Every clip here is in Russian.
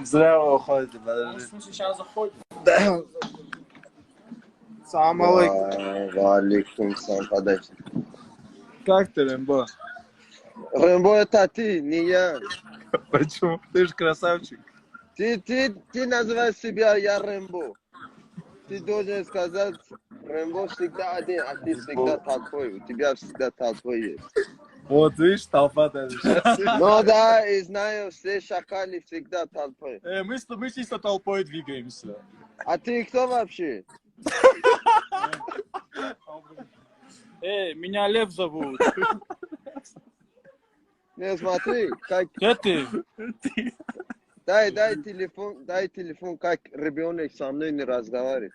Зря вы уходите, подожди. Сейчас заходим. Да. Салам алейкум. Валикум салам, подожди. Как ты, Рэмбо? Рэмбо это ты, не я. Почему? Ты же красавчик. Ты называешь себя я Рэмбо. Ты должен сказать, Рэмбо всегда один, а ты всегда толпой. У тебя всегда толпой есть. Вот видишь, толпа даже сейчас. Ну да, и знаю, все шакали всегда толпой. Мы чисто толпой двигаемся. А ты кто вообще? Меня Лев зовут. Не, смотри, как... Где ты? Дай телефон, как ребенок со мной не разговаривает.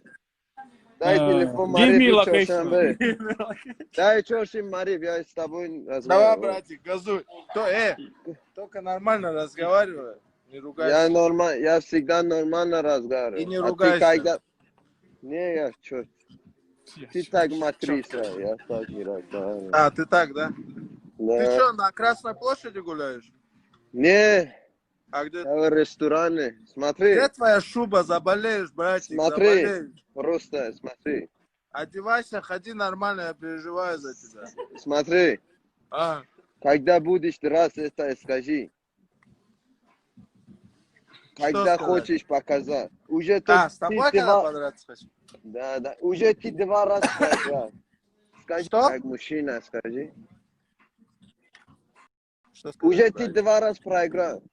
Дай телефон, Give me Мария, location. Дай Чошин, Мария, я с тобой Давай, разговариваю. братик, газуй. Только нормально разговаривай. Не Я ругайся. нормально, я всегда нормально разговариваю. И не А ты ругайся. когда... Не, я чё? Ты так матрица, я так не разговариваю. А, ты так, да? Да. Ты что, на Красной площади гуляешь? Не, А где? я в ресторане. Смотри, Где твоя шуба? Заболеешь, братик, смотри, заболеешь. просто смотри. Одевайся, ходи нормально, я переживаю за тебя. Смотри, А, когда будешь драться, это скажи. Когда сказать? хочешь показать. Уже с тобой когда подраться хочу? Да, уже ты 2 раза проиграл. Скажи, Что? как мужчина, скажи. Что сказать, Уже ты братик? 2 раза проиграл.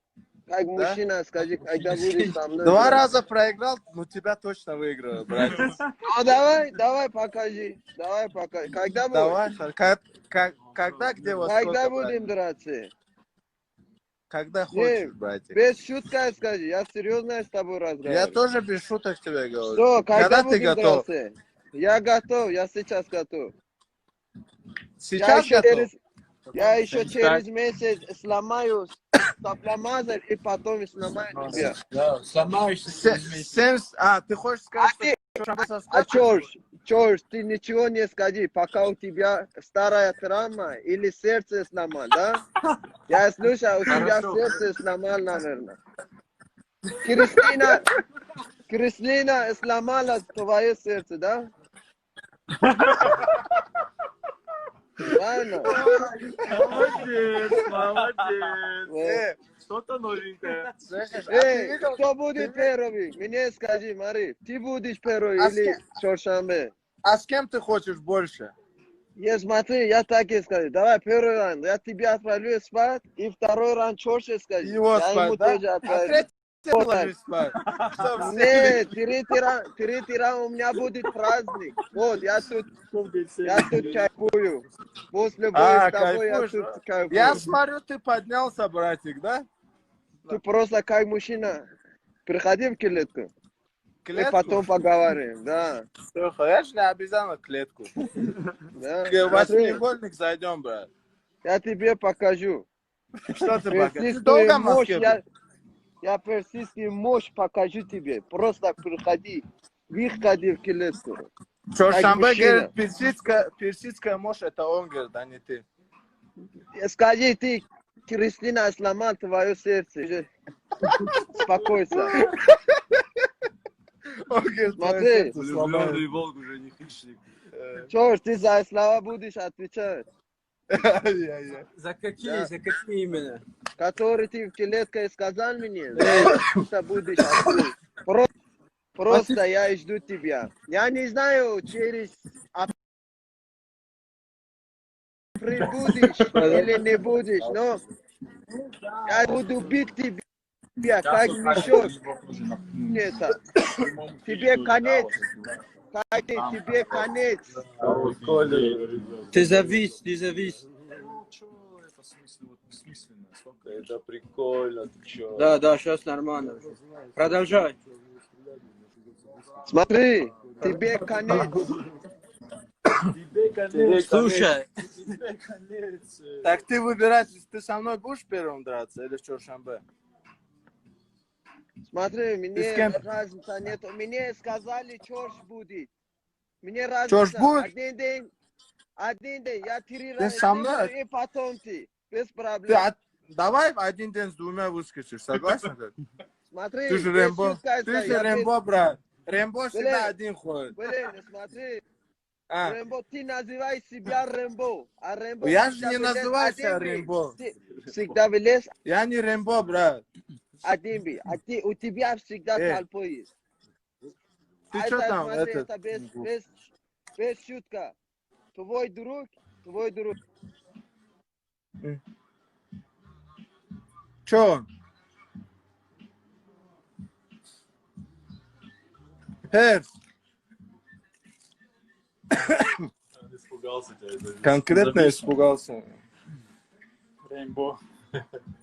Как мужчина, скажи, когда будешь со мной 2 драться. раза проиграл, ну тебя точно выиграю, братик. Ну давай покажи. Давай покажи. Когда будем? Давай, когда, где, во Когда сколько, будем братик? драться? Когда Не, хочешь, братик. без шутка скажи. Я серьезно с тобой Я разговариваю. тоже без шуток тебе говорю. Что, когда ты будем готов? драться? Я готов, я сейчас готов. Сейчас готов? Я еще через месяц сломаю стоп-ломазер и потом сломаю тебя. Да, сломаешься. Ты хочешь сказать, Чорж, ты ничего не скажи, пока у тебя старая травма или сердце сломал, да? Я слушаю, у тебя сердце сломал, наверное. Кристина сломала твое сердце, да? Правильно? Молодец. Что-то новенькое. Эй, кто будет первый? Мне скажи, Мари, ты будешь первый или Чоршанбе? А с кем ты хочешь больше? Я смотри, я так и скажу. Давай первый раунд, я тебя отправлю спать, и второй раунд Чорше скажи. Его Я спать, ему да? тоже А отправлю. третий ложись спать. Нет, третий раунд у меня будет праздник. Вот, я тут кайфую. После боя с тобой я кайфуешь, тут да? кайфую. Я смотрю, ты поднялся, братик, да? Ты просто как мужчина. Приходи в клетку. И Клетку? потом поговорим, да. Все, конечно, обязательно клетку. Да. В восьмиугольник зайдем, брат. Я тебе покажу. Что ты покажешь? Ты Персидскую долго в мощь, Москве был? я персидскую мощь покажу тебе. Просто приходи. Выходи в клетку. Чоршанбе мужчина. говорит, персидская мощь, это он говорит, а не ты. Скажи, ты, Кристина, сломал твое сердце. Спокойся. Он говорит, Смотри. твое сердце сломает. Влюбленный волк уже не хищник. Чё ж, ты за слова будешь отвечать? За какие именно? Который ты в клетке сказал мне, ты будешь ответить. Просто я жду тебя. Я не знаю, через апрель будешь или не будешь, но я буду бить тебя, как мешок. Это. Тебе конец. Тебе конец. Ты завис. Это прикольно, ты чё? Да, сейчас нормально. Продолжай. Смотри, тебе конец. Слушай. Так ты выбираешь, ты со мной будешь первым драться или в Чоршанбе? Смотри, мне с кем? разницы нет. Мне сказали, Чорш будет. Мне разница. Чорш будет? Один день, я 3 Ты со мной? и потом ты. Без проблем. Давай в один день с 2 выскочишь, согласен? Смотри, Ты же здесь Рэмбо. шутка Ты есть, же я Рэмбо, брат. Рэмбо Блин. всегда один ходит. Блин, смотри. А, Рэмбо, ты называй себя Рэмбо, а Рэмбо я же всегда не вылез называю себя один би. Рэмбо. Ты всегда вылез Я не Рэмбо, брат. один би, а ты, у тебя всегда толпой есть. Ты А что это, там, смотри, этот? это без шутка. Твой друг. Чё он? Перс, Испугался тебя. конкретно испугался. Рейнбо.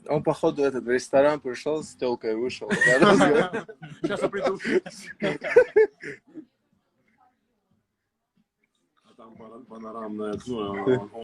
Он, походу, в ресторан пришел с телкой, вышел. Сейчас я приду. А там панорамное окно,